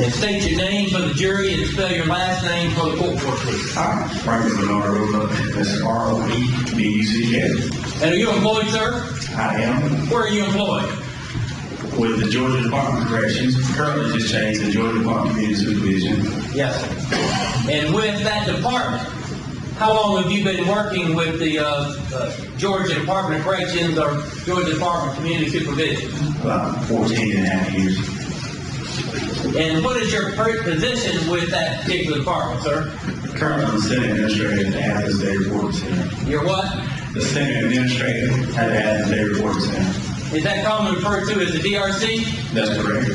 And state your name for the jury and spell your last name for the court reporter, please. Hi, Franklin Bernardo. That's R-O-E-B-U-C-K. And are you employed, sir? I am Where are you employed? with the Georgia Department of Corrections. Currently just changed the Georgia Department of Community Supervision. Yes, sir. And with that department, how long have you been working with the Georgia Department of Corrections or Georgia Department of Community Supervision? About 14 and a half years. And what is your position with that particular department, sir? Currently the Senate Administrator at the Athens Day Reporting Center. You're what? The Senate Administrator at the Athens Day Reporting Center. Is that commonly referred to as the DRC? That's correct.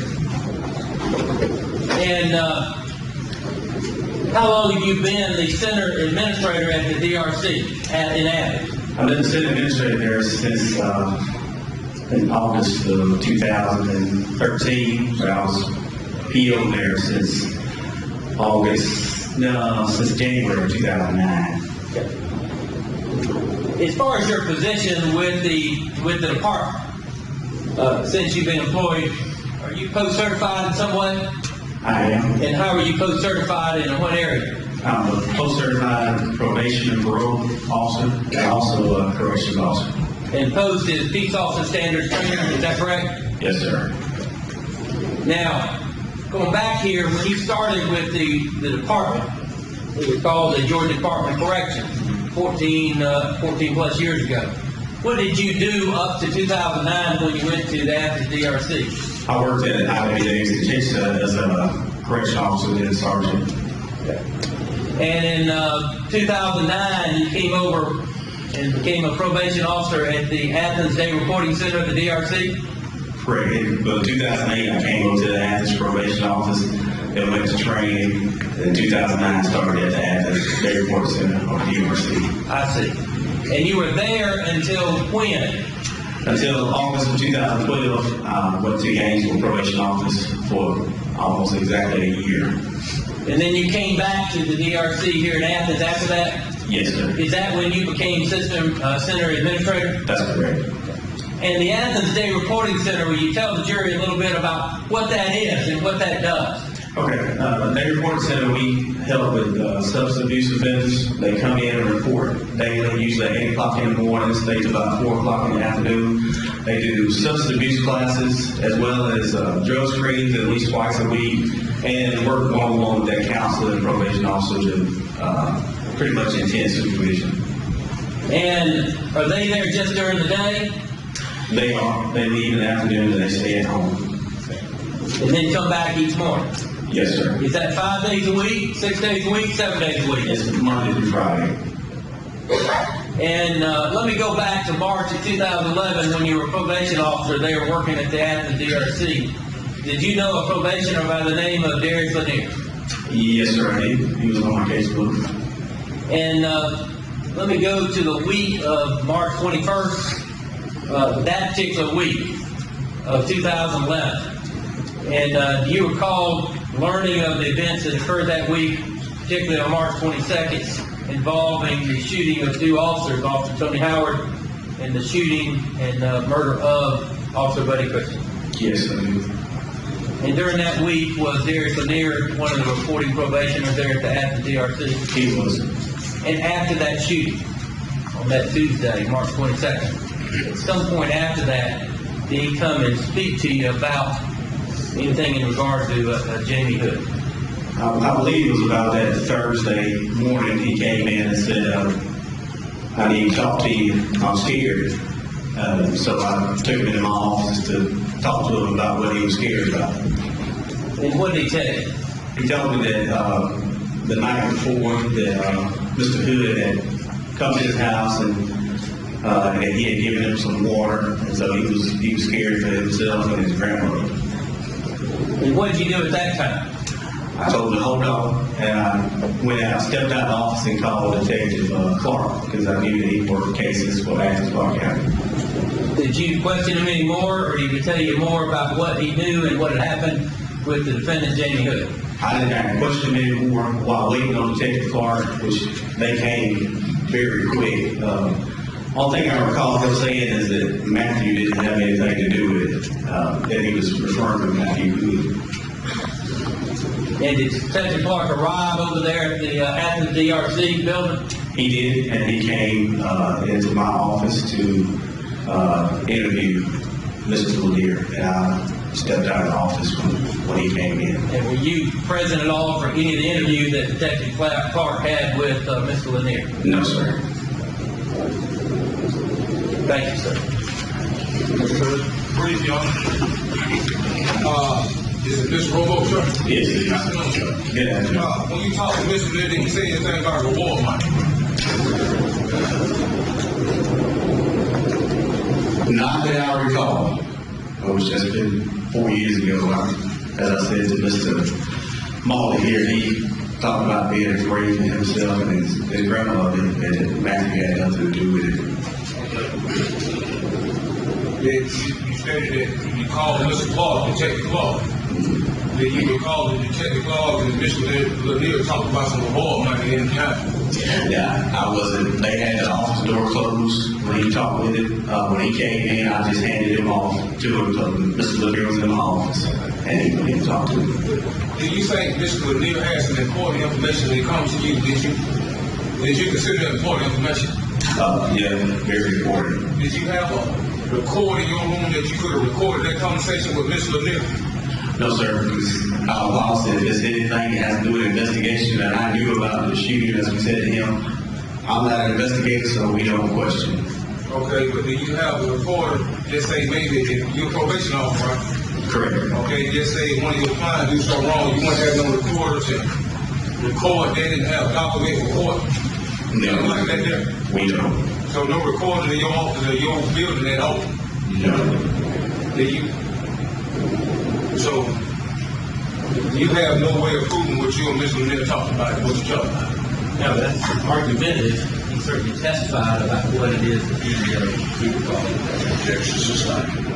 And how long have you been the Center Administrator at the DRC in Athens? I've been the Senate Administrator there since in August of 2013, but I was appealed there since January of 2009. As far as your position with the department, since you've been employed, are you post-certified in some way? I am. And how are you post-certified and in what area? I'm a post-certified probation and parole officer and also a corrections officer. And post is Peace Officer Standards Trainer, is that correct? Yes, sir. Now, going back here, when you started with the department, it was called the Georgia Department of Corrections, 14 plus years ago. What did you do up to 2009 when you went to the Athens DRC? I worked at IWA as a correction officer and sergeant. And in 2009, you came over and became a probation officer at the Athens Day Reporting Center at the DRC? Correct. In 2008, I came over to the Athens probation office and went to training. In 2009, started at the Athens Day Reporting Center or DRC. I see. And you were there until when? Until August of 2012, I went to Gainesville probation office for almost exactly a year. And then you came back to the DRC here in Athens after that? Yes, sir. Is that when you became Center Administrator? That's correct. And the Athens Day Reporting Center, will you tell the jury a little bit about what that is and what that does? Okay. The Day Reporting Center, we help with substance abuse offenders. They come in and report daily, usually at 8 o'clock in the morning, stays about 4 o'clock in the afternoon. They do substance abuse classes as well as drug screens at least twice a week and work one-on-one with that counselor and probation officer to pretty much intense supervision. And are they there just during the day? They are. They leave in the afternoon and they stay at home. And then come back each morning? Yes, sir. Is that 5 days a week, 6 days a week, 7 days a week? It's Monday through Friday. And let me go back to March of 2011 when you were a probation officer there working at the Athens DRC. Did you know a probationer by the name of Darius Lanier? Yes, sir, I did. He was on my casebook. And let me go to the week of March 21st, that particular week of 2011. And do you recall learning of the events that occurred that week, particularly on March 22nd, involving the shooting of two officers, Officer Tony Howard, and the shooting and murder of Officer Buddy Christian? Yes, I do. And during that week, was Darius Lanier one of the reporting probationers there at the Athens DRC? He was. And after that shooting, on that Tuesday, March 22nd, at some point after that, did he come and speak to you about anything in regard to Jamie Hood? I believe it was about that Thursday morning he came in and said, I need to talk to you. I'm scared. So I took him into my office to talk to him about what he was scared about. And what did he tell you? He told me that the night before that Mr. Hood had come to his house and he had given him some water, and so he was scared for himself and his grandmother. And what did you do at that time? I told him to hold on, and I went out, stepped out of the office and called Detective Clark, because I knew that he worked cases for Athens Clark County. Did you question him any more, or did he tell you more about what he knew and what had happened with the defendant, Jamie Hood? I didn't have to question him anymore while waiting on Detective Clark, which they came very quick. Only thing I recall him saying is that Matthew didn't have anything to do with it, that he was referring to Matthew Hood. And did Detective Clark arrive over there at the DRC building? He did, and he came into my office to interview Mr. Lanier, and I stepped out of the office when he came in. And were you present at all for any of the interview that Detective Clark had with Mr. Lanier? No, sir. Thank you, sir. Brief, Your Honor. Is it Mr. Robo, sir? Yes, it is. Afternoon, sir. Good afternoon. When you talked to Mr. Lanier, did he say anything about reward money? Not that I recall, which has been 4 years ago. As I said to Mr. Molly here, he talked about being afraid for himself and his grandmother, and Matthew had nothing to do with it. You stated that you called Mr. Clark, Detective Clark. Then you recall that Detective Clark and Mr. Lanier talked about some reward money in the county. Yeah, I wasn't. They had the office door closed when he talked with it. When he came in, I just handed him off to him. So Mr. Lanier was in my office, and he went in and talked to him. Did you think Mr. Lanier had some important information that comes to you? Did you consider that important information? Yeah, very important. Did you have a record in your room that you could have recorded that conversation with Mr. Lanier? No, sir, because our boss said if there's anything that has to do with investigation that I knew about the shooting, as we said to him, I'm not an investigator, so we don't question. Okay, but do you have a recorder, just say maybe if you're a probation officer, right? Correct. Okay, just say one of your clients do something wrong, you wouldn't have no recorder to record that and have document report? No, Like that there? we don't. So no recording in your office or your building at all? No. Do you? So you have no way of proving what you and Mr. Lanier talked about, what you talked about? No, that's argumentative. He certainly testified about what it is that he recalled.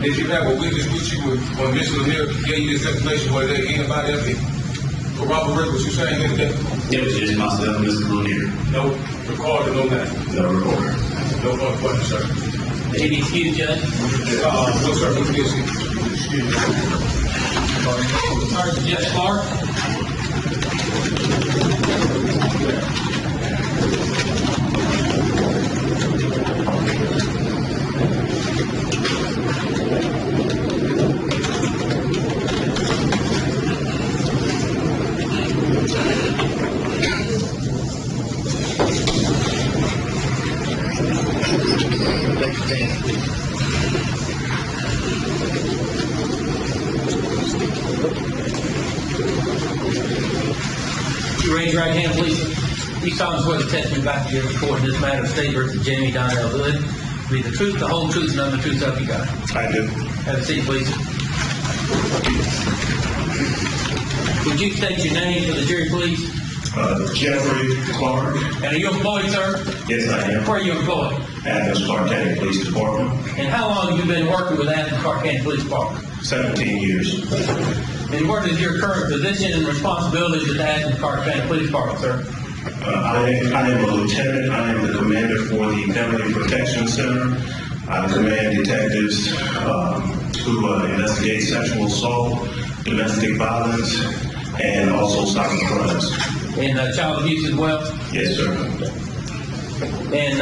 Did you have a witness with you when Mr. Lanier gave you this information? Was there anybody else that corroborate what you saying here today? It was just myself and Mr. Lanier. No recorder, no nothing. No recorder. No further questions, sir. Any excuse, Judge? No, sir. Excuse me. Judge Clark? You raise your right hand, please. Each time swear the testimony about to give report in this matter of State versus Jamie Donnell Hood be the truth, the whole truth, and none but the truth, so help you God. I do. Have a seat, please. Would you state your name for the jury, please? Jeffrey Clark. And are you employed, sir? Yes, I am. Where are you employed? Athens Clark County Police Department. And how long have you been working with Athens Clark County Police Department? 17 years. And what is your current position and responsibilities at the Athens Clark County Police Department, sir? I am a lieutenant. I am the commander for the Family Protection Center. I command detectives who investigate sexual assault, domestic violence, and also cyber crimes. And child abuse as well? Yes, sir. And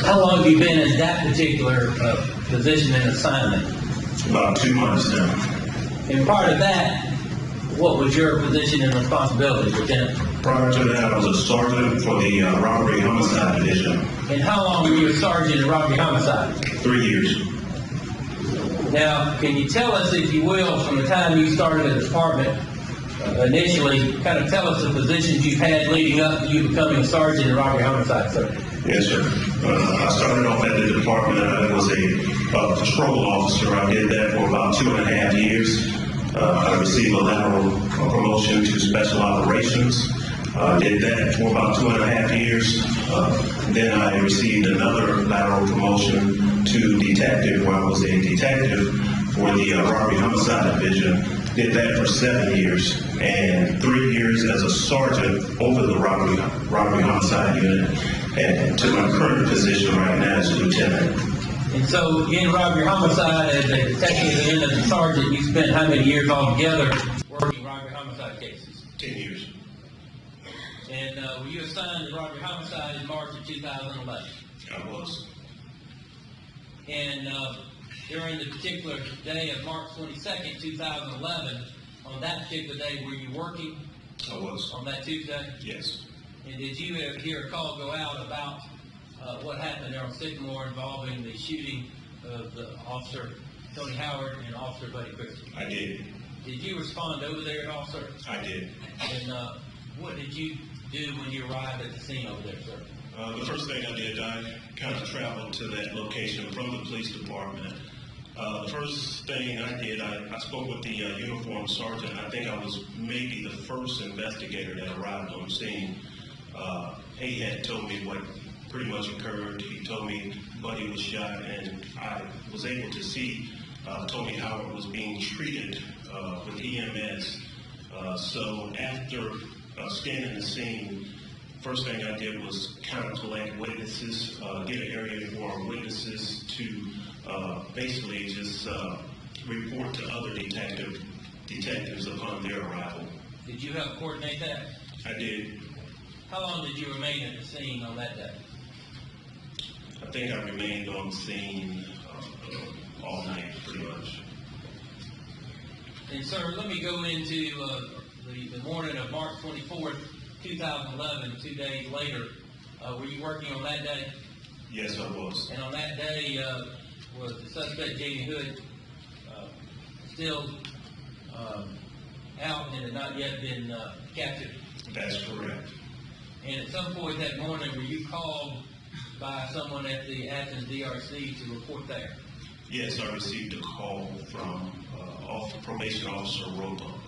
how long have you been in that particular position and assignment? About 2 months now. And part of that, what was your position and responsibility, Lieutenant? Prior to that, I was a sergeant for the Robbery Homicide Division. And how long were you a sergeant in robbery homicide? 3 years. Now, can you tell us, if you will, from the time you started in the department, initially, kind of tell us the positions you've had leading up to you becoming a sergeant in robbery homicide, sir? Yes, sir. I started off at the department. I was a patrol officer. I did that for about 2.5 years. I received a lateral promotion to special operations. Did that for about 2.5 years. Then I received another lateral promotion to detective, where I was a detective for the robbery homicide division. Did that for 7 years, and 3 years as a sergeant over the robbery homicide unit, and to my current position right now as a lieutenant. And so, in robbery homicide, as a detective and as a sergeant, you spent how many years altogether working robbery homicide And were you assigned to robbery homicide in March of 2011? I was. And during the particular day of March 22nd, 2011, on that particular day, were you working I was. on that Tuesday? Yes. And did you ever hear a call go out about what happened there on Sycamore involving the shooting of the Officer Tony Howard and Officer Buddy Christie? I did. Did you respond over there at all, sir? I did. And what did you do when you arrived at the scene over there, sir? The first thing I did, I kind of traveled to that location from the police department. The first thing I did, I spoke with the uniformed sergeant. I think I was maybe the first investigator that arrived on scene. He had told me what pretty much occurred. He told me Buddy was shot, and I was able to see Tony Howard was being treated with EMS. So after scanning the scene, first thing I did was kind of collect witnesses, get an area for our witnesses to basically just report to other detectives upon their arrival. Did you help coordinate that? I did. How long did you remain at the scene on that day? I think I remained on the scene all night, pretty much. And sir, let me go into the morning of March 24th, 2011, 2 days later. Were you working on that day? Yes, I was. And on that day, was the suspect, Jamie Hood, still out and had not yet been captured? That's correct. And at some point that morning, were you called by someone at the Athens DRC to report there? Yes, I received a call from probation officer Roebuck.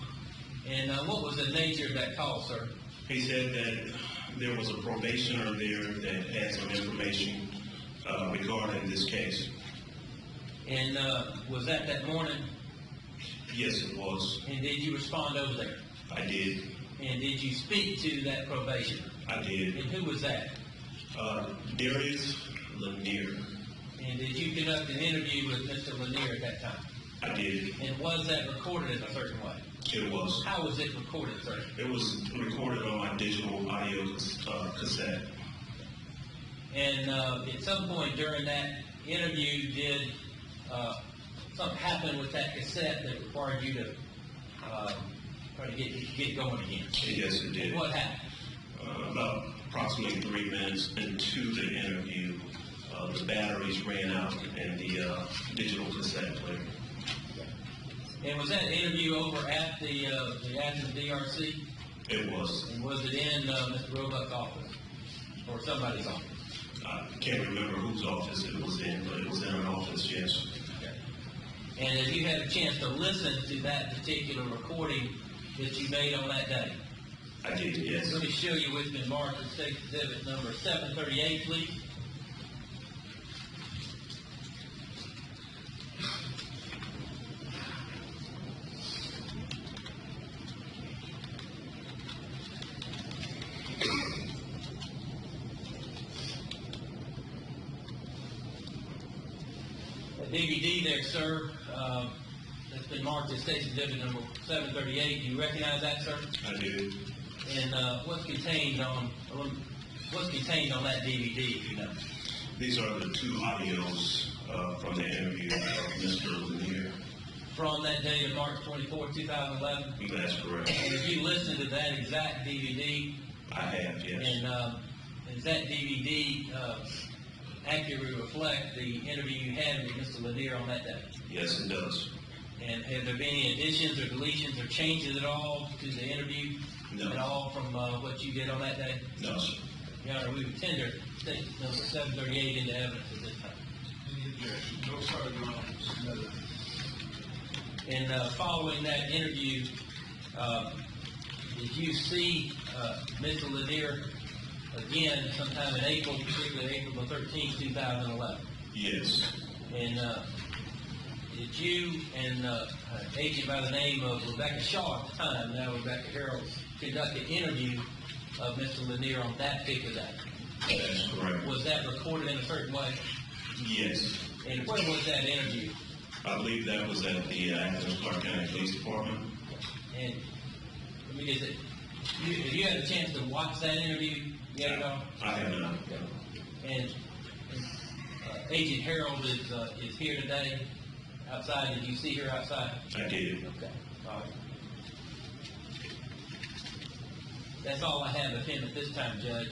And what was the nature of that call, sir? He said that there was a probationer there that had some information regarding this case. And was that morning? Yes, it was. And did you respond over there? I did. And did you speak to that probationer? I did. And who was that? Darius Lanier. And did you conduct an interview with Mr. Lanier at that time? I did. And was that recorded in a certain way? It was. How was it recorded, sir? It was recorded on my digital audio cassette. And at some point during that interview, did something happen with that cassette that required you to try to get going again? Yes, it did. And what happened? About approximately 3 minutes into the interview, the batteries ran out in the digital cassette player. And was that interview over at the Athens DRC? It was. And was it in Mr. Roebuck's office or somebody's office? I can't remember whose office it was in, but it was in an office, yes. Okay. And have you had a chance to listen to that particular recording that you made on that day? I did, yes. Let me show you what's been marked in State Exhibit number 738, please. A DVD there, sir, that's been marked as State Exhibit number 738. Do you recognize that, sir? I do. And what's contained on that DVD, if you know? These are the two audios from the interview of Mr. Lanier. From that date of March 24, 2011? That's correct. And if you listen to that exact DVD, I have, yes. and does that DVD accurately reflect the interview you had with Mr. Lanier on that day? Yes, it does. And have there been any additions or deletions or changes at all to the interview? No. At all from what you did on that day? No, sir. Your Honor, we would tender State number 738 into evidence at this time. No, sir, Your Honor. And following that interview, did you see Mr. Lanier again sometime in April, particularly April the 13th, 2011? Yes. And did you and an agent by the name of Rebecca Shaw at the time, now Rebecca Harrell, conduct an interview of Mr. Lanier on that particular day? That's correct. Was that recorded in a certain way? Yes. And where was that interview? I believe that was at the Athens Clark County Police Department. And let me just say, You had a chance to watch that interview yet at all? I have not. And Agent Harold is here today outside. Did you see her outside? I did. Okay. All right. That's all I have of him at this time, Judge.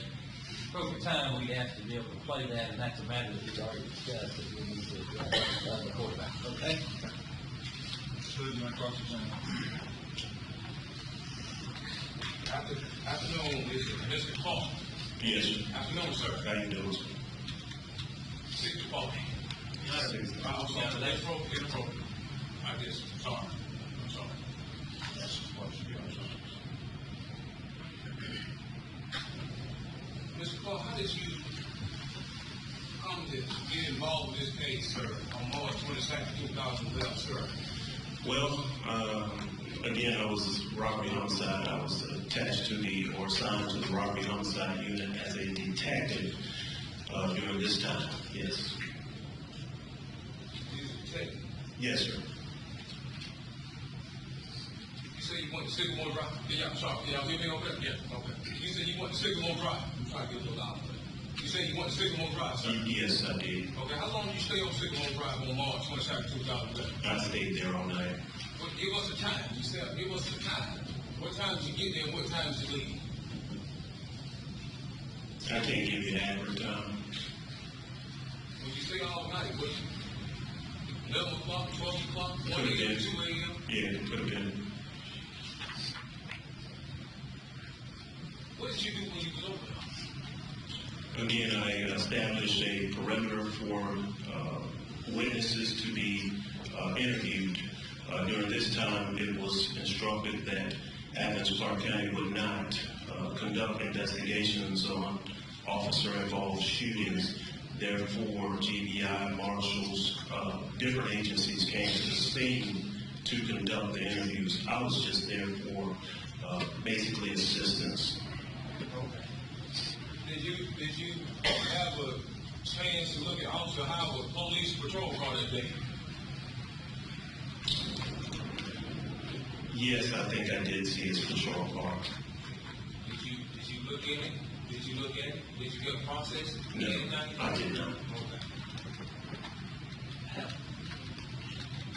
Appropriate time, we'd ask to be able to play that, and that's a matter that we've already discussed that we need to address the court about. Okay? Excuse my cross-examine. Afternoon, Mr. Paul. Yes, sir. Afternoon, sir. How you doing, sir? 6 o'clock. I'm sorry, that's inappropriate. I just, I'm sorry. That's supposed to be on something. Mr. Paul, how did you come to get involved with this case, sir, on March 22nd, 2011, sir? Well, again, I was robbery homicide. I was attached to or assigned to the robbery homicide unit as a detective during this time. Yes. You was a detective. Yes, sir. You say you went to Sycamore Drive? Yeah, I'm sorry. Y'all hear me okay? Yeah, okay. You said you went to Sycamore Drive. I'm trying to get a little louder. You said you went to Sycamore Drive, sir? Yes, I did. Okay, how long did you stay on Sycamore Drive on March 22nd, 2011? I stayed there all night. Well, give us a time. You said, give us a time. What time did you get there and what time did you leave? I can't give you an accurate time. When you stay all night, what, 11 o'clock, 12 o'clock, 1 Could have a.m., been. 2 a.m.? Yeah, it could have been. What did you do when you was over there? Again, I established a perimeter for witnesses to be interviewed. During this time, it was instructed that Athens Clark County would not conduct investigations on officer-involved shootings. Therefore, GBI, marshals, different agencies came to the scene to conduct the interviews. I was just there for basically assistance. Okay. Did you have a chance to look at Officer Howard's police patrol car that day? Yes, I think I did see his patrol car. Did you look in it? Did you look at it? Did you get a process? No, I did not. Okay.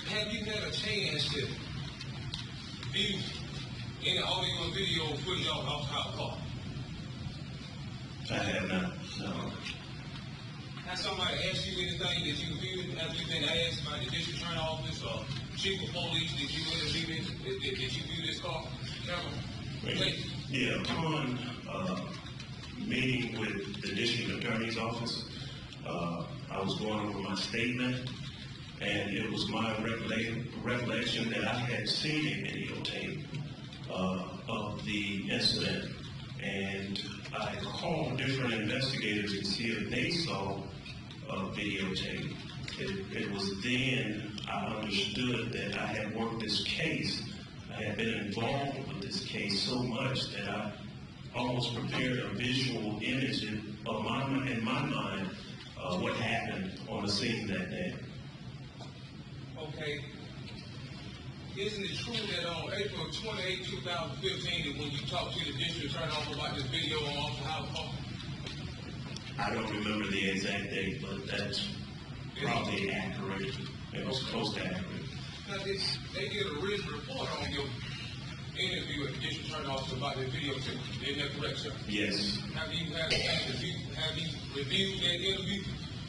Have you had a chance to view any audio and video footage of Officer Howard's car? I have not, no. Has somebody asked you anything that you viewed? Have you been asked by the district attorney office or chief of police? Did you interview this? Did you view this car? Yeah, upon meeting with the district attorney's office, I was going over my statement, and it was my recollection that I had seen a videotape of the incident, and I called different investigators to see if they saw a videotape. It was then I understood that I had worked this case. I had been involved with this case so much that I almost prepared a visual image in my mind what happened on the scene that day. Okay. Isn't it true that on April 28, 2015, that when you talked to the district attorney office about this video on Officer Howard's car? I don't remember the exact date, but that's probably accurate. It was close to accurate. Now, they did a written report on your interview at the district attorney office about the video too. Isn't that correct, sir? Yes. Have you had a chance to view, have you reviewed that interview?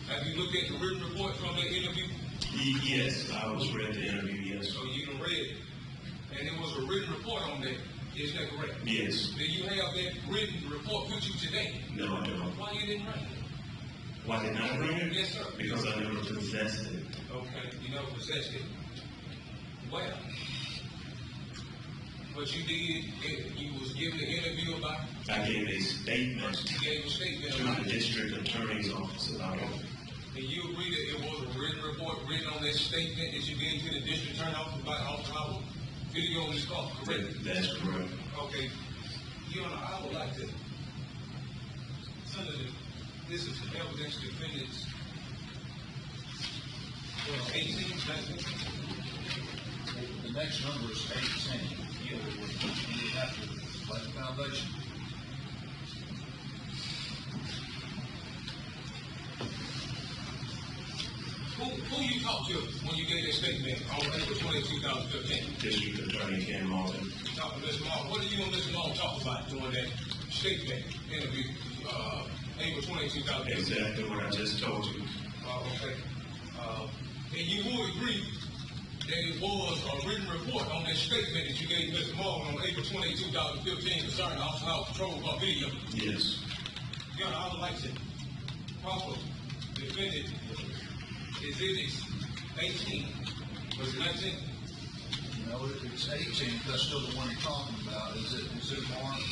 Have you looked at the written report from that interview? Yes, I was read the interview, yes. So you done read it. And there was a written report on that. Is that correct? Yes. Do you have that written report with you today? No, I don't. Why you didn't bring it? Why did I bring it? Yes, sir. Because I never possessed it. Okay, you never possessed it. Well, but you did, you was given an interview about it. I gave a statement You gave a statement to about the it. district attorney's office about it. And you agree that it was a written report written on that statement that you gave to the district attorney office about Officer Howard video on this call, correct? That's correct. Okay. Your Honor, I would like to, Senator, this is evidence defendants. Well, 18, 19. The next number is 18. You have to let foundation. Who you talked to when you gave that statement on April 20, 2015? District Attorney Ken Martin. You talked to Mr. Long. What did you and Mr. Long talk about during that statement interview, April 20, 2015? Exactly what I just told you. Okay. And you would agree that it was a written report on that statement that you gave Mr. Morgan on April 20, 2015 concerning Officer House Patrol on video? Yes. Your Honor, I would like to proper defendant exhibits 18. Was it 19? You know, it's 18, that's still the one you're talking about. Is it marked?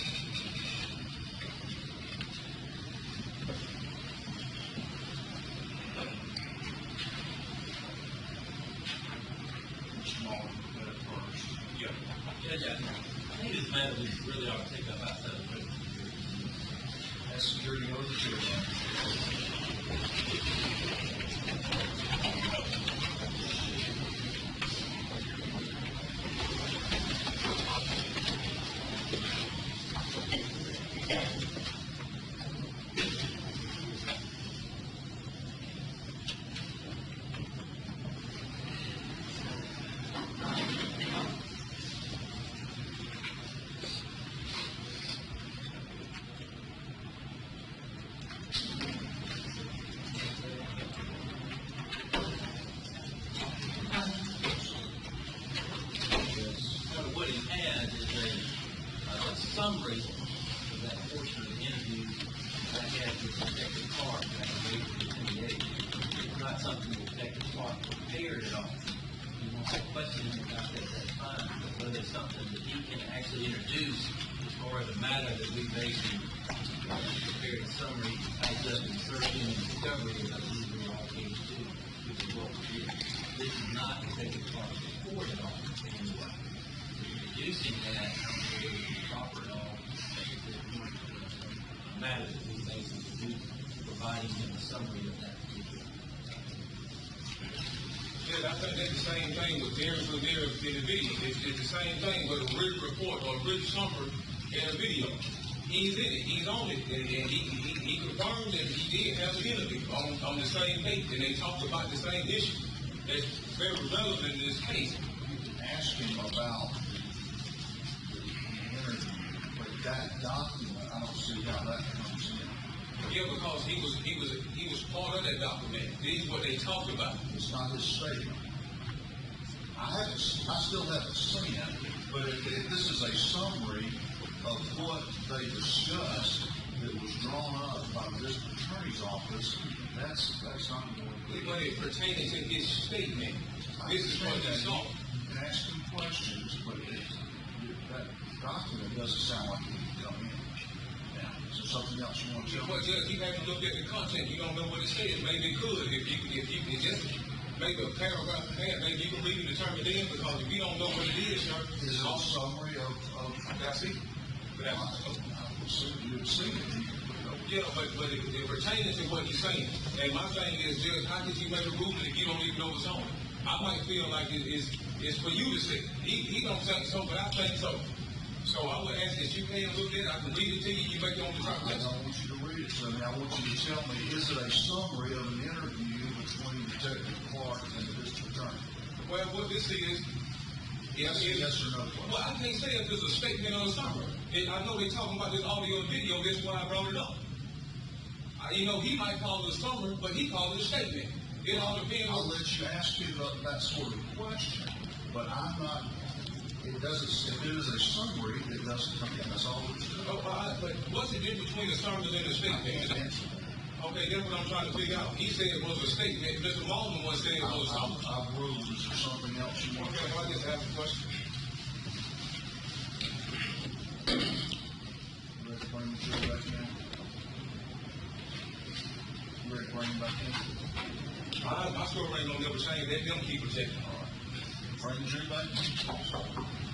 Mr. Martin, that first. Yeah. Judge, I think this matter is really ought to take up outside of the That's security over the What he has is a summary of that portion of the interview that has the Detective Clark back in April 28. It's not something that Detective Clark prepared at all. He wants to question him about that at that time, but whether it's something that he can actually introduce as far as a matter that we basically prepared a summary, typed up, and searched in and discovery of these we all came to, which is what we did. This is not Detective Clark's report at all in any way. Reducing that, I don't think it would be proper at all. Matters that we basically do, providing him a summary of that particular. Yeah, I think that's the same thing with Darren Rivera in the video. It's the same thing with a written report or a written summary in a video. He's in it. He's on it. And he confirmed that he did have an interview on the same date, and they talked about the same issue. That's very relevant in this case. Ask him about but that document, I don't see how that comes in. Yeah, because he was part of that document. This is what they talked about. It's not his statement. I still haven't seen it, but if this is a summary of what they discussed that was drawn up by the district attorney's office, that's not going to be. But it pertaining to his statement. This is what they saw. You can ask him questions, but that document doesn't sound like it can come in. Now, is there something else you want to tell me? But Judge, you haven't looked at the content. You don't know what it says. Maybe it could. If you can just make a paragraph ahead, maybe you can read and determine then, because if you don't know what it is, sir, Is it a summary of that's it. you've seen it? Yeah, but it pertaining to what he's saying. And my thing is, Judge, how could you make a ruling if you don't even know what's on it? I might feel like it's for you to say. He don't think so, but I think so. So I would ask that you can look at it. I can read it to you. You make your own I determination. don't want you to read it to me. I want you to tell me, is it a summary of an interview between Detective Clark and the district attorney? Well, what this is, Yes or no question? well, I can't say if it's a statement or a summary. I know they're talking about this audio and video. That's why I brought it up. He might call it a summary, but he called it a statement. It all depends I'll on. let you ask me that sort of question, but I'm not, it doesn't, if it is a summary, it doesn't come in. That's all it's doing. But what's the difference between a summary and a I statement? can't answer that. Okay, that's what I'm trying to figure out. He said it was a statement. Mr. Malden was saying it was a summary. I've ruled. Is there something else you want? Okay, well, I just have a question. You ready to bring the jury back in? You ready to bring them back in? My story ain't gonna never change. Let them keep protecting. All right. Bring the jury back in.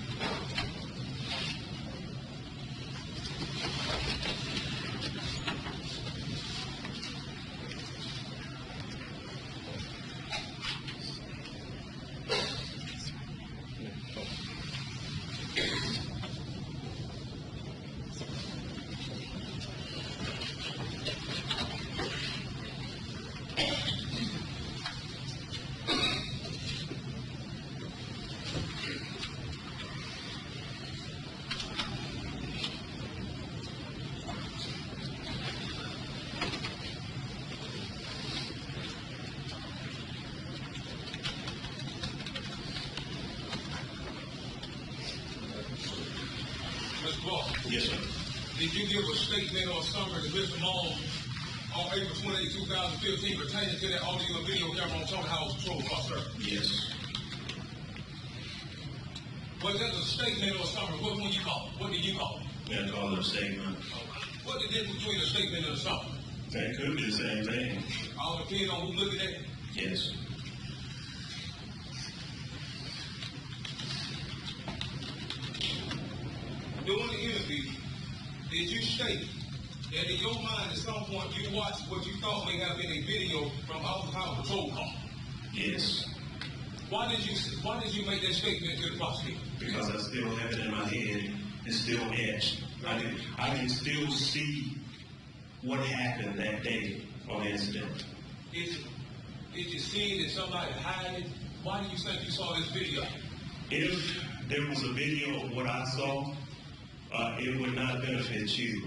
Mr. Clark, Yes, sir. did you give a statement or summary to Mr. Long on April 28, 2015 pertaining to that audio and video camera on Tony Howell's patrol car, sir? Yes. Was that a statement or summary? What would you call it? What did you call it? I call it a statement. What the difference between a statement and a summary? That could be the same thing. All depends on who's looking at it. Yes. During the interview, did you state that in your mind at some point you watched what you thought may have been a video from Officer Howell's patrol car? Yes. Why did you make that statement to the prosecutor? Because I still have it in my head. It's still etched. I can still see what happened that day on the incident. Did you see that somebody hid it? Why do you think you saw this video? If there was a video of what I saw, it would not benefit you.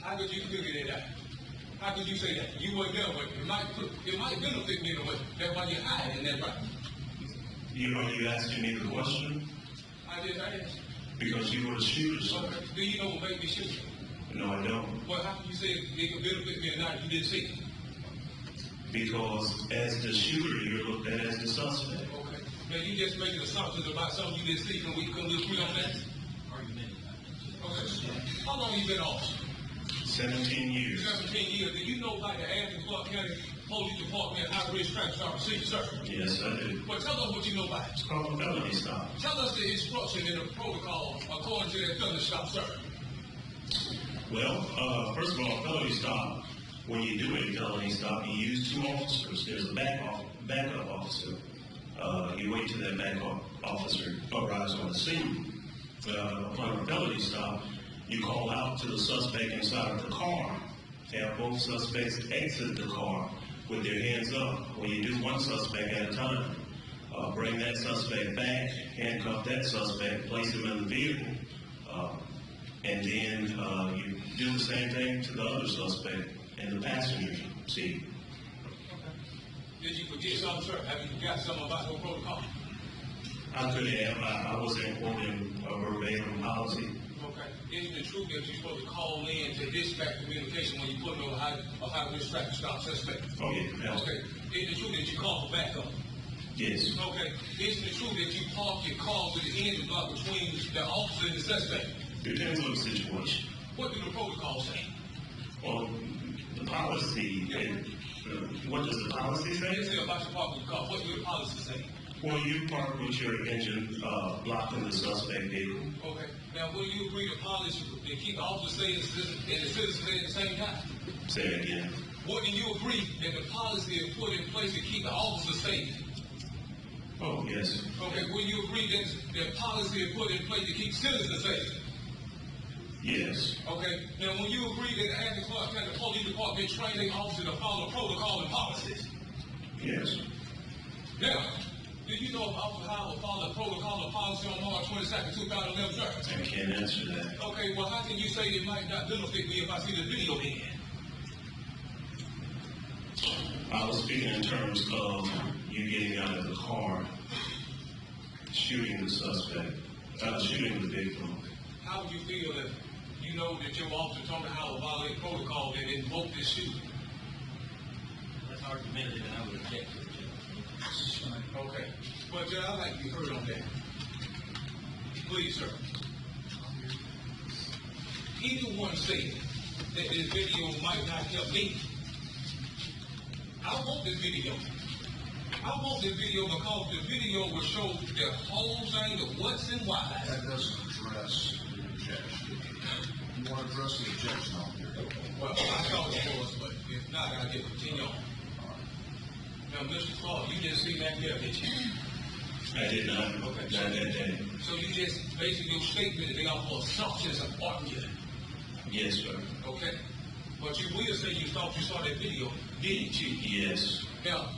How could you figure that out? How could you say that? You weren't there, but it might benefit me in a way. That's why you're hiding that right. Are you asking me the question? I did ask. Because you were the shooter, sir. Okay. Do you know what made me shoot? No, I don't. Well, how can you say it could benefit me or not if you didn't see it? Because as the shooter, you're looked at as the suspect. Okay. Now you just making assumptions about something you didn't see. Can we agree on that? Okay. How long you been off? 17 years. 17 years. Do you know about the Athens Clark County Police Department high-risk traffic stop procedure, sir? Yes, I do. Well, tell us what you know about it. It's called a felony stop. Tell us the instruction and the protocol according to that felony stop, sir. Well, first of all, felony stop, when you do a felony stop, you use two officers. There's a backup officer. You wait till that backup officer arrives on the scene. Upon a felony stop, you call out to the suspect inside of the car. Have both suspects exit the car with their hands up. When you do one suspect at a time, bring that suspect back, handcuff that suspect, place him in the vehicle, and then you do the same thing to the other suspect in the passenger seat. Did you forget something, sir? Have you forgot something about the protocol? I could have. I wasn't quoting a verbatim policy. Okay. Isn't it true that you're supposed to call in to dispatch communication when you put on a high-risk traffic stop suspect? Oh, yeah. Okay. Isn't it true that you call for backup? Yes. Okay. Isn't it true that you park your car with the engine block between the officer and the suspect? Depends on the situation. What do the protocol say? Well, the policy, what does the policy say? They say about your parking car. What do the policy say? Well, you park with your engine blocking the suspect vehicle. Okay. Now, will you agree to policy to keep the officer safe and the citizen safe at the same time? Say it again. Wouldn't you agree that the policy is put in place to keep the officer safe? Oh, yes. Okay. Will you agree that the policy is put in place to keep citizens safe? Yes. Okay. Now, when you agree that the Athens Clark County Police Department trained their officers to follow protocol and policies? Yes. Now, do you know if Officer Howell followed protocol and policy on March 22nd, 2011, sir? I can't answer that. Okay, well, how can you say it might not benefit me if I see the video then? I was speaking in terms of you getting out of the car, shooting the suspect, shooting the victim. How would you feel if you know that your officer told me how to violate protocol and invoke this shooting? That's argumentative, and I would object to it. Okay. Well, Judge, I'd like to be heard on that. Please, sir. Either one said that this video might not help me. I want this video. I want this video because the video will show the whole thing of what's and why. That doesn't address the objection. You want to address the objection on here? Well, I thought it was, but if not, I'll just continue on. Now, Mr. Clark, you didn't see that there, did you? I did not. Okay. Not that day. So you just basically your statement they are for assumptions of argument. Yes, sir. Okay? But you will say you thought you saw that video, didn't you? Yes. Now,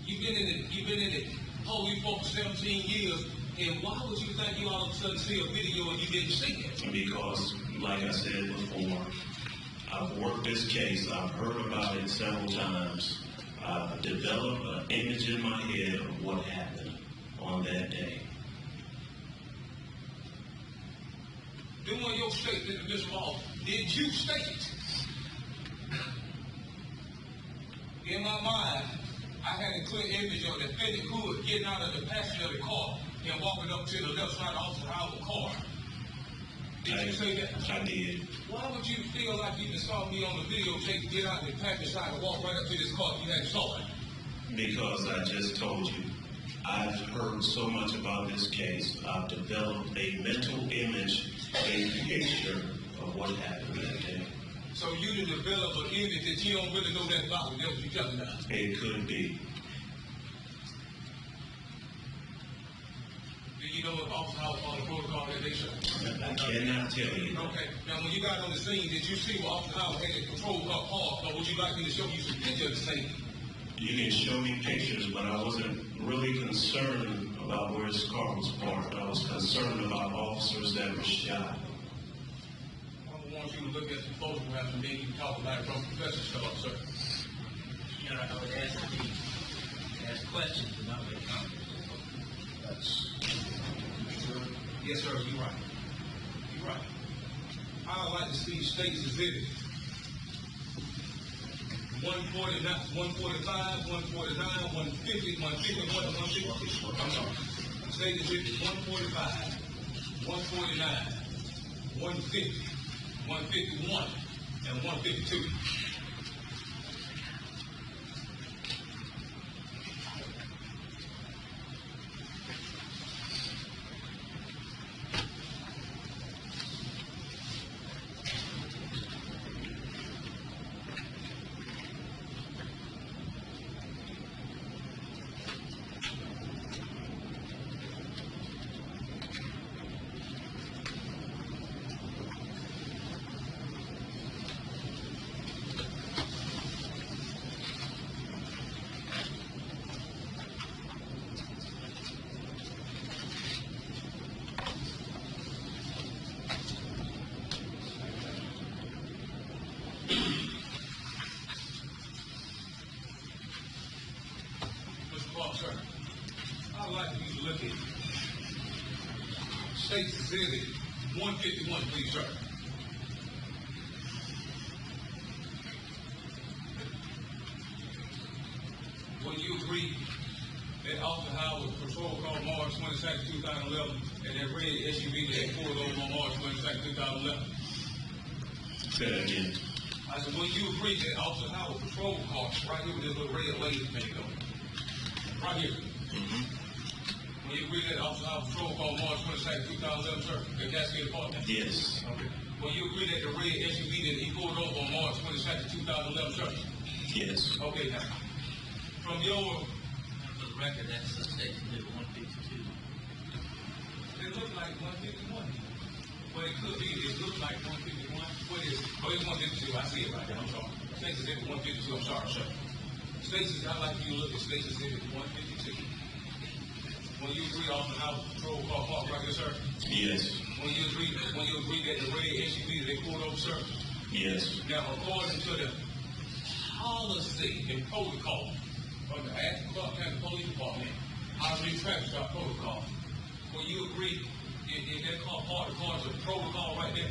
you've been in the police force for 17 years, and why would you think you all of a sudden see a video and you didn't see it? Because, like I said before, I've worked this case. I've heard about it several times. I've developed an image in my head of what happened on that day. Doing your statement to Mr. Moss, did you state? In my mind, I had a clear image of the defendant Hood getting out of the passenger of the car and walking up to the left side of Officer Howard's car. Did you say that? I did. Why would you feel like you just saw me on the videotape get out of the passenger side and walk right up to this car if you hadn't saw it? Because I just told you, I've heard so much about this case. I've developed a mental image, a picture of what happened that day. So you didn't develop an image that you don't really know that about, and that's what you're telling us. It could be. Do you know what Officer Howard followed the protocol that they showed? I cannot tell you. Okay. Now, when you got on the scene, did you see what Officer Howard had the patrol car parked, or would you like me to show you some pictures of the scene? You can show me pictures, but I wasn't really concerned about where his car was parked. I was concerned about officers that were shot. I want you to look at the photographs and then you can talk about it from professional stuff, sir. You know, I would ask questions and not make comments. That's, Yes, sir, you're right. You're right. I'd like to see states exhibit 149, 145, 149, 150, 151, 152. I'm sorry. State exhibit 145, 149, 150, 151, and 152. Mr. Clark, sir, I'd like for you to look at State's Exhibit 151, please, sir. Will you agree that Officer Howard patrol car March 22nd, 2011, and that red SUV that they pulled over on March 22nd, 2011? Say that again. I said, will you agree that Officer Howard patrol car right here with this little red laser thing on it? Right here. Will you agree that Officer Howard patrol car March 22nd, 2011, sir? The Cascade Apartment? Yes. Okay. Will you agree that the red SUV that he pulled over on March 22nd, 2011, sir? Yes. Okay, now, from your, For the record, that's the state exhibit 152. it looked like 151. Well, it could be, it looked like 151. What is it? Oh, it's 152. I see it right there. I'm sorry. State's Exhibit 152. I'm sorry, sir. State's, I'd like you to look at State's Exhibit 152. Will you agree on how patrol car parked right here, sir? Yes. Will you agree that the red SUV that they pulled over, sir? Yes. Now, according to the policy and protocol from the Athens Clark County Police Department, I read traffic stop protocol. Will you agree if that car parked according to the protocol right there?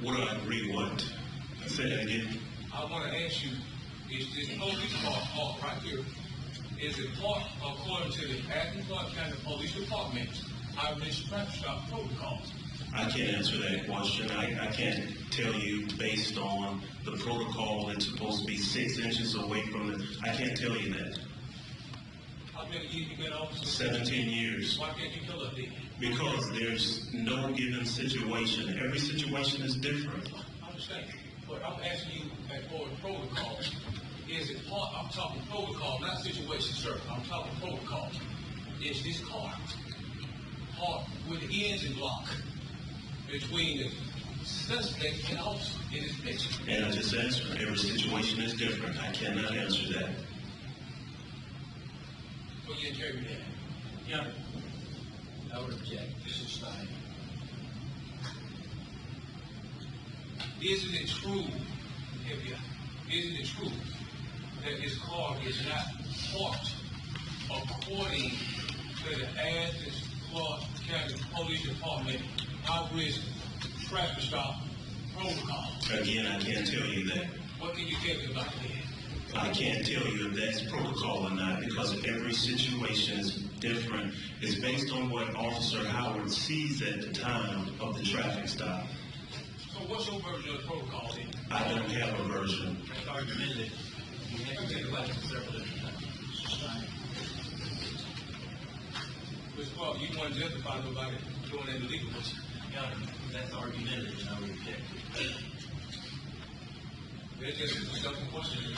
Would I agree what? Say that again. I want to ask you, is this police car parked right here? Is it parked according to the Athens Clark County Police Department Irish traffic stop protocol? I can't answer that question. I can't tell you based on the protocol. It's supposed to be 6 inches away from the. I can't tell you that. How many years you been officer? 17 years. Why can't you tell us that? Because there's no given situation. Every situation is different. I understand, but I'm asking you for the protocol. Is it part? I'm talking protocol, not situation, sir. I'm talking protocol. Is this car parked with the engine block between the suspect and officer in this picture? And I just answered, every situation is different. I cannot answer that. So you interpret that. Yeah. I would object. This is fine. isn't it true, FBI, isn't it true that his car is not parked according to the Athens, Clark County Police Department high-risk traffic stop protocol? Again, I can't tell you that. What can you tell me about that? I can't tell you if that's protocol or not because every situation is different. It's based on what Officer Howard sees at the time of the traffic stop. So what's your version of the protocol then? I don't have a version. That's argumentative. You have to take questions several different times. Mr. Clark, you want to justify nobody doing that illegal. Your Honor, that's argumentative, and I would object. That's just a simple question.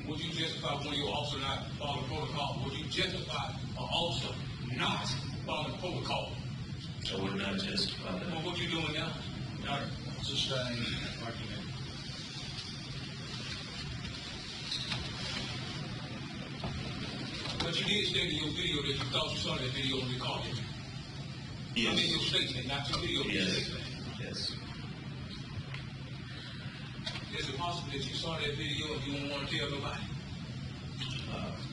Would you justify when your officer not follow protocol? Would you justify an officer not following protocol? I would not justify Well, that. what you doing now? Your Honor, Sustained. Argumentative. but you did state in your video that you thought you saw that video and recorded it. I mean, your Yes. statement, not your video. Your Yes. statement. Yes. Is it possible that you saw that video and you don't want to tell nobody?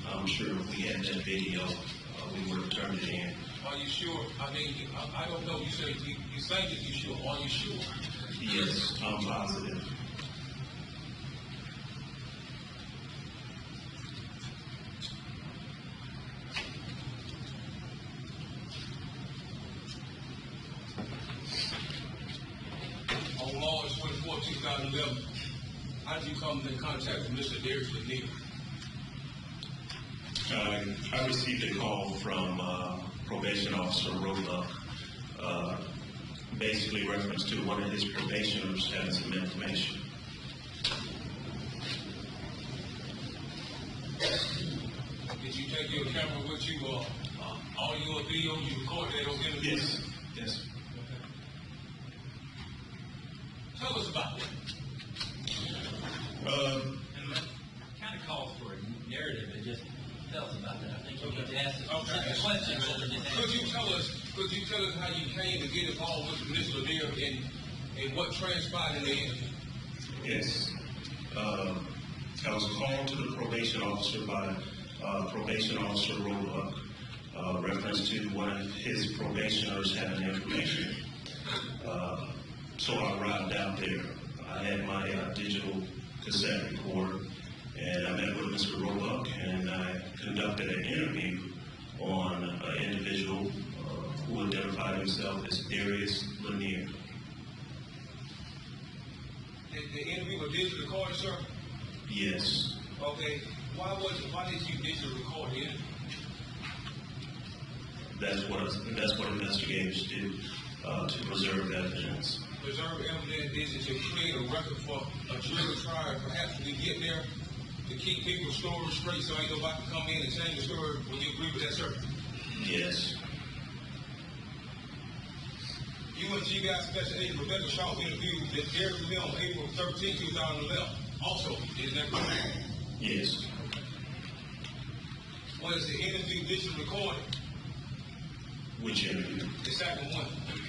I'm sure if we had that video, we would have turned it in. Are you sure? I mean, I don't know. You say you think that you sure. Are you sure? Yes, I'm positive. On March 24, 2011, how did you come in contact with Mr. Darius Lanier? I received a call from probation officer Roebuck, basically reference to one of his probationers having some information. Did you take your camera with you or all your video you recorded that on interview? Yes, yes. Tell us about that. And that kind of calls for a narrative, and just tell us about that. I think you need to ask the question rather than just Could you tell us how you came to get involved with Mr. Lanier and what transpired in the interview? Yes. I was called to the probation officer by probation officer Roebuck, reference to one of his probationers having information. So I arrived out there. I had my digital cassette recorder, and I met with Mr. Roebuck, and I conducted an interview on an individual who identified himself as Darius Lanier. The interview was digitally recorded, sir? Yes. Okay. Why did you digitally record the interview? That's what investigators do to preserve evidence. Preserve evidence is to create a record for a jury trial. Perhaps we get there to keep people's stories straight so ain't nobody can come in and change the story. Would you agree with that, sir? Yes. You and G-Guy Special Agent Rebecca Shaw interviewed that Darius Lanier on April 13, 2011. Also, is that correct? Yes. Was the interview digitally recorded? Which interview? The second one,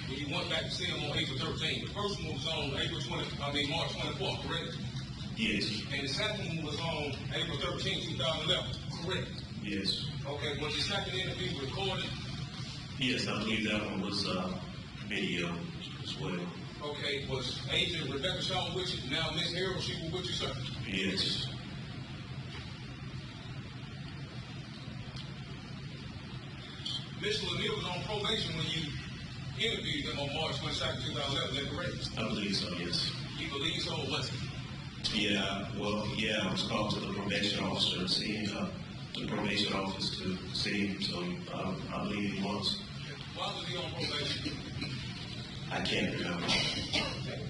when you went back to see him on April 13. The first one was on March 24th, correct? Yes. And the second one was on April 13, 2011, correct? Yes. Okay, was the second interview recorded? Yes, I believe that one was video as well. Okay, was Agent Rebecca Shaw with you? Now Miss Harrell, she was with you, sir? Yes. Mr. Lanier was on probation when you interviewed him on March 22nd, 2011, is that correct? I believe so, yes. You believe so or was it? Yeah, I was called to the probation officer to see the probation office to see him, so I believe he was. Why was he on probation? I can't remember.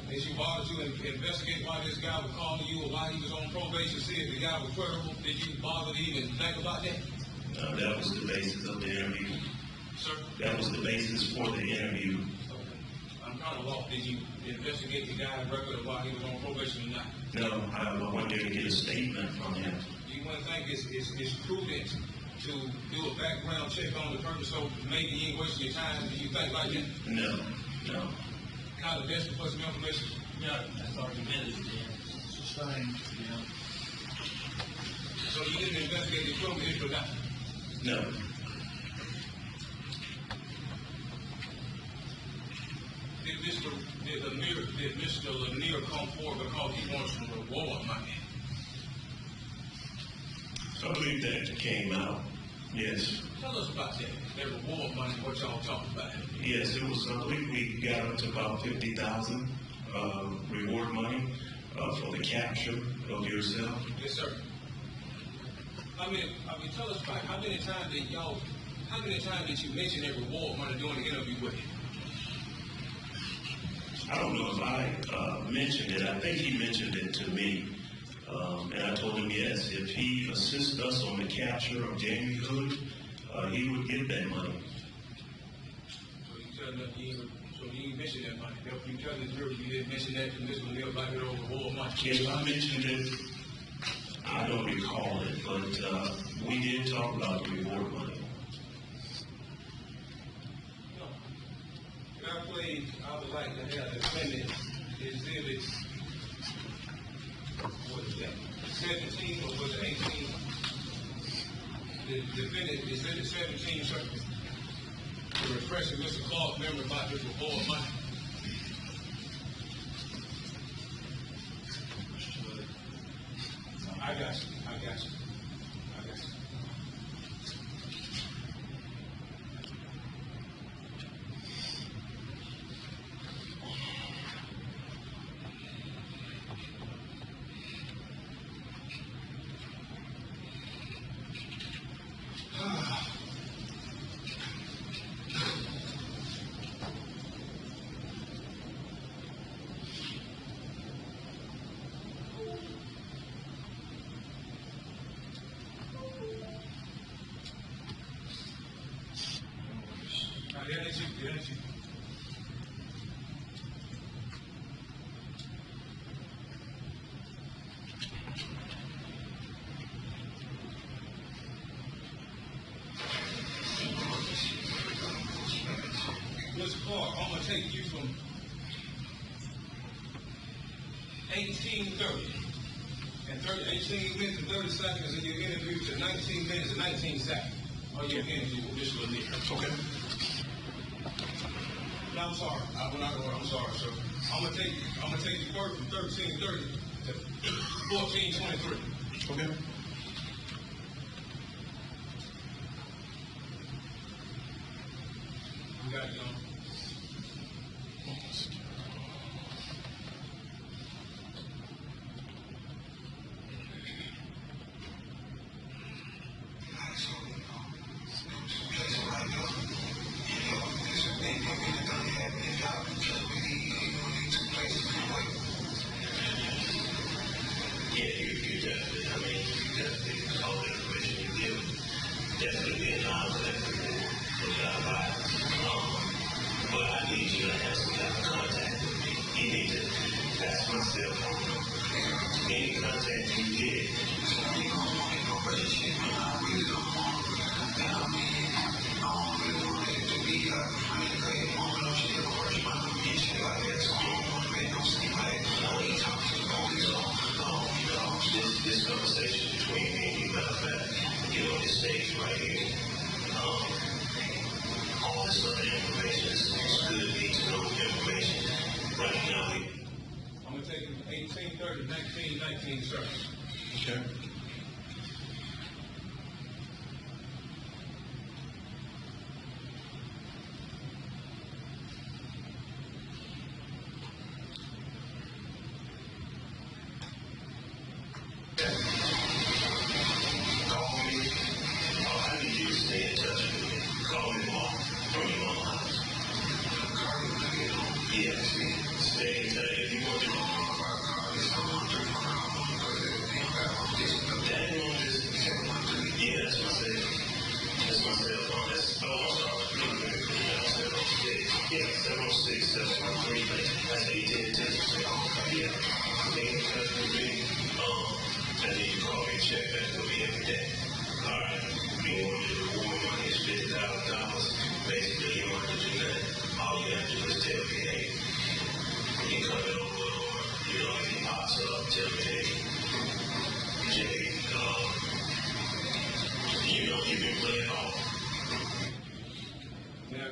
Did you bother to investigate why this guy was calling you or why he was on probation, see if the guy was credible? Did you bother to even think about that? That was the basis of the interview. Sir? That was the basis for the interview. I'm kind of lost. Did you investigate the guy's record of why he was on probation or not? No, I went there to get a statement from him. Do you want to think it's prudent to do a background check on the person so maybe you ain't wasting your time? Do you think like that? No. Kind provide additional personal information? No, that's already been there. Sustained, yeah. So you didn't investigate the criminal history or not? No. Did Mr. Lanier come forward because he wants some reward money? I believe that came out. Yes. Tell us about that reward money, what y'all talking about. Yes, it was, I believe we got up to about 50,000 reward money for the capture of yourself. Yes, sir. I mean, tell us about how many times did you mention that reward money during the interview with him? I don't know if I mentioned it. I think he mentioned it to me. And I told him, yes, if he assists us on the capture of Jamie Hood, he would get that money. So you tell me you didn't mention that money. You tell the jury you didn't mention that to Mr. Lanier about that reward money. If I mentioned it, I don't recall it, but we did talk about the reward money. I would like to have the defendant exhibit, what is that, 17 or was it 18? The defendant exhibit 17, sir, to refresh Mr. Clark's memory about this reward money. I got you. That's you. Mr. Clark, I'm going to take you from 18:30 and 18 minutes and 30 seconds in your interview to 19 minutes and 19 seconds on your interview with Mr. Lanier. Okay. No, I'm sorry. I went out of order. I'm sorry, sir. I'm gonna take you first from 13:30 to 14:23. Okay. You got it, John. Definitely be allowed to that but I need you to have some kind of contact with me. You need to pass my cell phone number. Any contact you get. I really don't want it to be a great moment of shit or shit like that. So I don't want to make no seem like I ain't talking to the police this conversation between me and you, matter of fact, on this stage right here. All this other information is good, need to know information. Right now, I'm going to take you from 18:30 to 19:19, sir. Okay.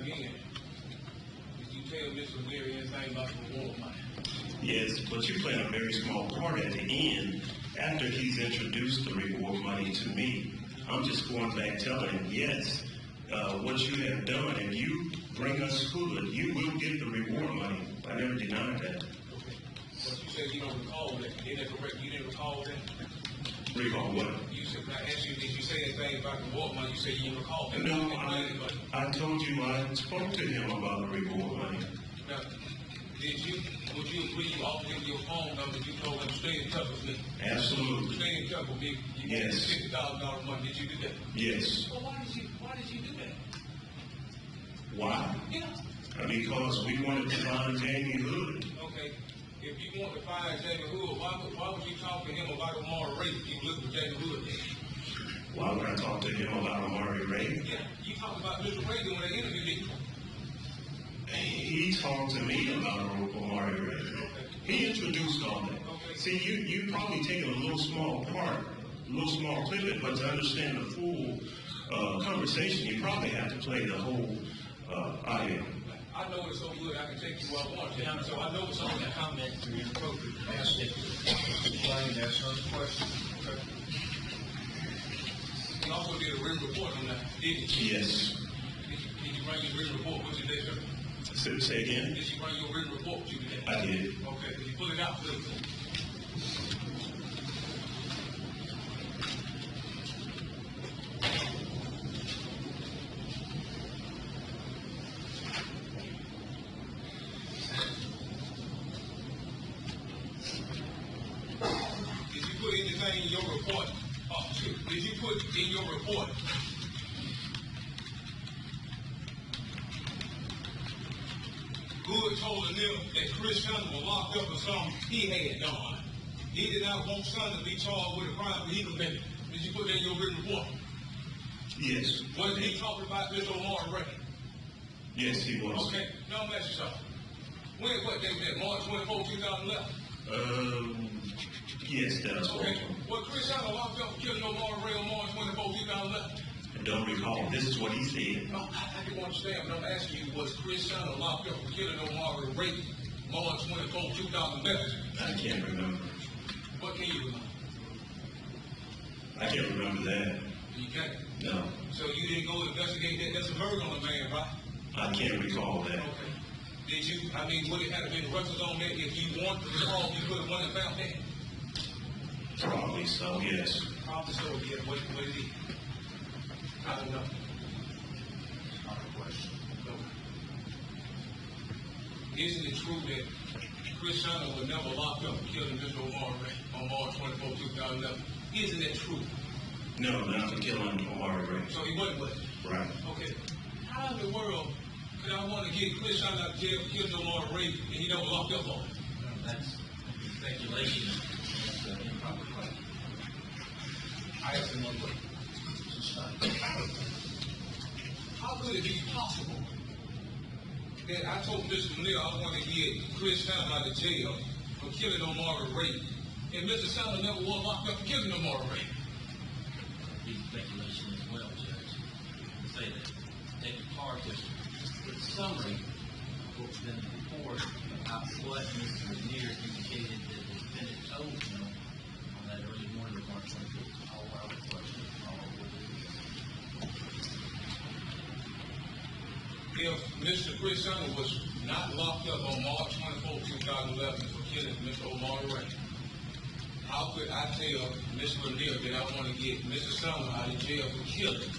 again, did you tell Mr. Leary anything about the reward money? Yes, but you played a very small part at the end after he's introduced the reward money to me. I'm just going back telling him, yes, what you have done, if you bring us good, you will get the reward money. I never denied that. Okay. But you said you don't recall that. Isn't that correct? You didn't recall that? Recall what? You said, I asked you, did you say anything about the reward money? You said you didn't recall that. No, I told you I spoke to him about the reward money. Now, would you agree you offered him your phone number, you told him stay in touch with me? Absolutely. Stay in touch with me. You Yes. $50,000 money. Did you do that? Yes. Well, why did you do that? Why? Yeah. Because we wanted to find Jamie Hood. Okay. If you want to find Jamie Hood, why would you talk to him about Omar Ray if you look for Jamie Hood? Why would I talk to him about Amari Ray? Yeah. You talked about Mr. Ray doing that interview, didn't you? He talked to me about Amari Ray. He introduced all that. See, you probably taken a little small part, a little small clip it, but to understand the full conversation, you probably have to play the whole audio. I know it's so good I can take you where I want to. So I know it's on that comment to be appropriate. Ask it. Explain, ask her question. Okay. You also did a written report on that, didn't you? Yes. Did you write your written report? What you did, sir? Say again? Did you write your written report? What you did? I did. Okay. Did you pull it out, please? Did you put anything in your report? Did you put in your report? Good told Anil that Chris Shannon was locked up for something he had done. He did not want Shannon to be charged with a crime he committed. Did you put that in your written report? Yes. Was he talking about Mr. Omar Ray? Yes, he was. Okay, now I'm asking you something. What date was that? March 24, 2011? Yes, that's what. Okay. Was Chris Shannon locked up for killing Omar Ray on March 24, 2011? I don't recall. This is what he said. No, I didn't understand, but I'm asking you, was Chris Shannon locked up for killing Omar Ray March 24, 2011? I can't remember. What can you remember? I can't remember that. You can't. No. So you didn't go investigate that? That's a murder on the man, right? I can't recall that. Okay. Did you, would it have been records on that? If you wanted to recall, you could have went and found that? Probably so, yes. Probably so, yeah. What it is? I don't know. Not a question. No. Isn't it true that Chris Shannon was never locked up for killing Mr. Omar Ray on March 24, 2011? Isn't that true? No, not for killing Amari Ray. So he wasn't with it? Right. Okay. How in the world could I want to get Chris Shannon out of jail for killing Omar Ray and he never locked up on it? That's speculation. That's an improper question. I asked him one way. How could it be possible that I told Mr. Neal I want to get Chris Shannon out of jail for killing Omar Ray, and Mr. Shannon never was locked up for killing Omar Ray? Be speculation as well, Judge. Say that. Take apart the summary of what's been reported about what Mr. Lanier indicated that the defendant told him on that early morning of March 25th. All our questions, all over If Mr. Chris Shannon was not locked up on March 24, 2011 for killing Mr. Omar Ray, how could I tell Mr. Lanier that I want to get Mr. Shannon out of jail for killing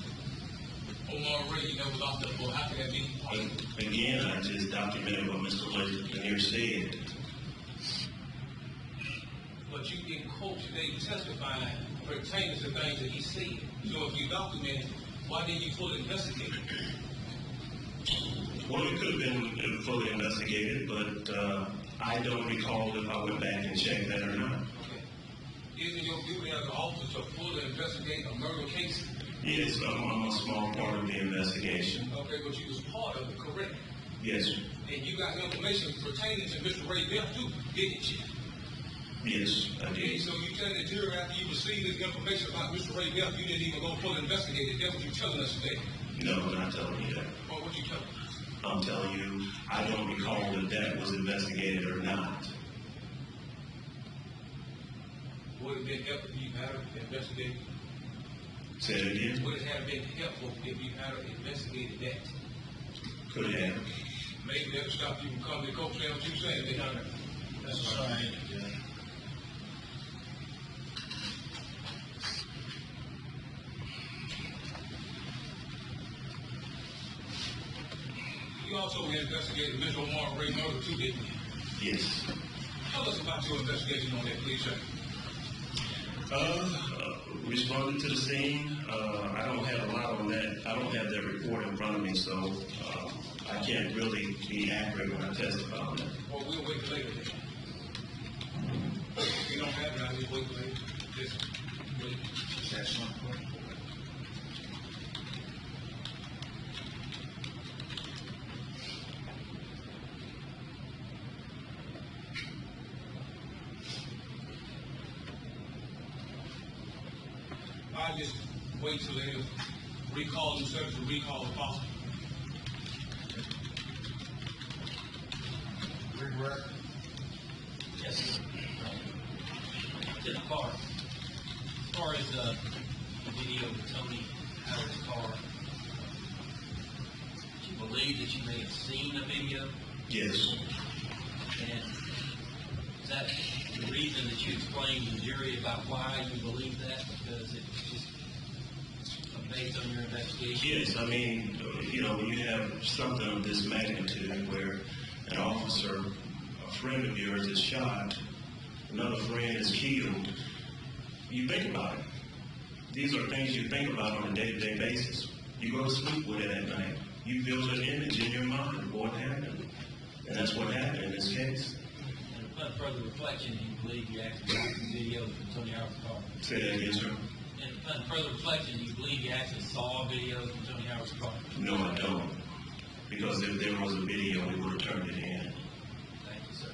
Omar Ray? He never locked up for. How could that be? Again, I just documented what Mr. Lanier said. But you in quote today testifying pertaining to things that he said. So if you document it, why didn't you fully investigate it? Well, it could have been fully investigated, but I don't recall if I went back and checked that or not. Okay. Isn't your duty as an officer to fully investigate a murder case? Yes, I'm a small part of the investigation. Okay, but you was part of it, correct? Yes, And you got information pertaining to Mr. Ray Bell too, didn't you? yes, I Okay, did. so you tell the jury after you received this information about Mr. Ray Bell, you didn't even go fully investigate it. That's what you're telling us today. No, I'm not telling you that. Or what you telling us? I'm telling you, I don't recall that that was investigated or not. Would it have been helpful if you had investigated? Say it again? Would it have been helpful if you had investigated that? Could have. Maybe that would stop you from coming to court saying what you saying. That's right. You also had investigated Mr. Omar Ray murder too, didn't you? Yes. Tell us about your investigation on that, please, sir. Responded to the scene. I don't have a lot on that. I don't have that report in front of me, so I can't really be accurate when I testify on that. Well, we'll wait till later. If you don't have it, I'll just wait till later. Just wait. That's not correct. I'll just wait till they recall themselves to recall the possible. Regret. Yes, sir. To the car. As far as the video of Tony Howard's car, do you believe that you may have seen the video? Yes. And is that the reason that you explained to the jury about why you believe that? Because it was just based on your investigation? Yes, I mean, when you have something of this magnitude where an officer, a friend of yours is shot, another friend is killed, you think about it. These are things you think about on a day-to-day basis. You go to sleep with it at night. You build an image in your mind of what happened. And that's what happened in this case. And upon further reflection, do you believe you actually saw the video of Tony Howard's car? Say that again, sir. And upon further reflection, do you believe you actually saw a video of Tony Howard's car? No, I don't. Because if there was a video, we would have turned it in. Thank you, sir.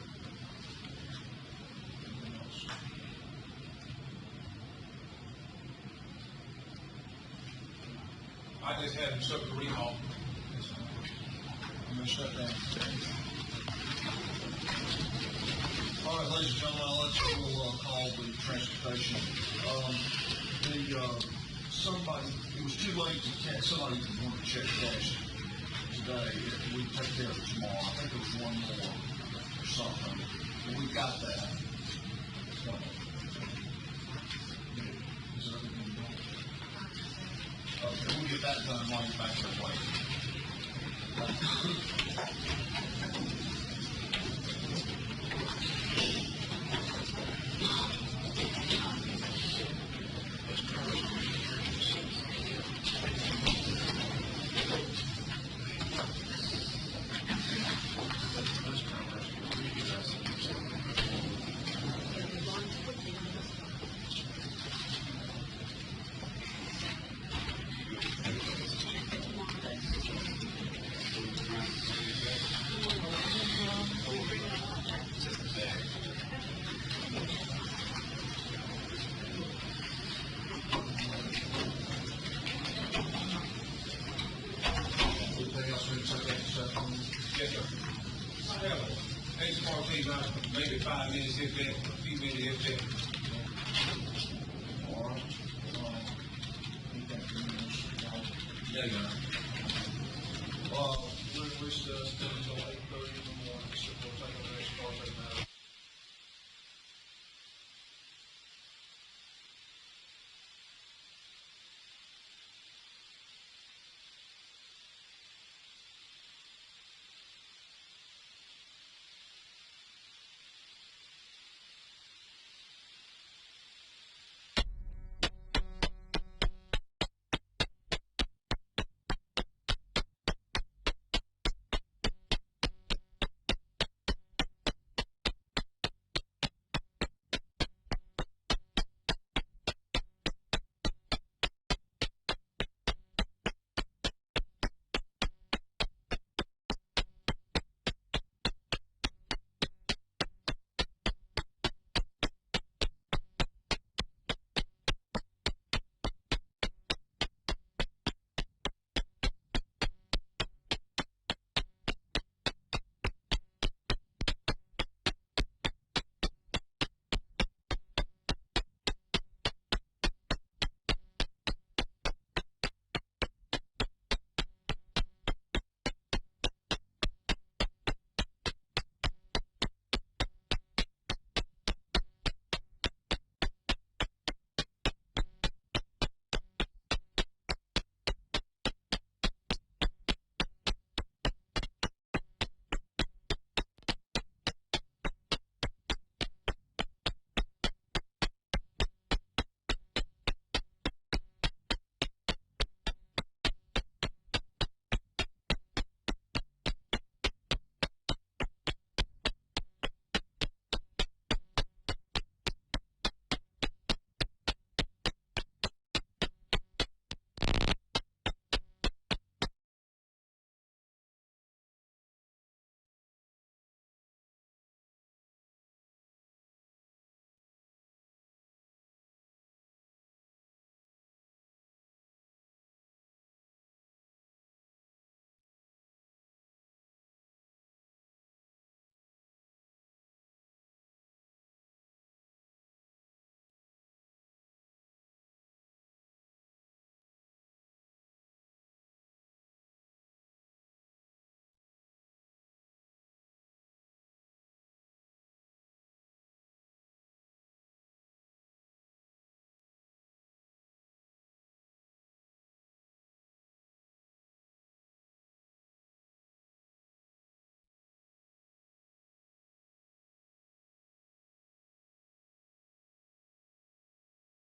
I just had him subject to recall. I'm going to shut down. All right, ladies and gentlemen, we'll call the transportation. It was too late to catch somebody who wanted to check cash today. We take care of it tomorrow. I think there was one more or something. But we got that. So, is there anything done? Okay, we'll get that done while you're back there waiting. Anything else we can take that stuff? Yes, sir. I have a case file case out, maybe 5 minutes if that, a few minutes if that. All right. Anything from you, Mr. Brown? No, Your Honor. We're still until 8:30 in the morning, so we'll take the next part.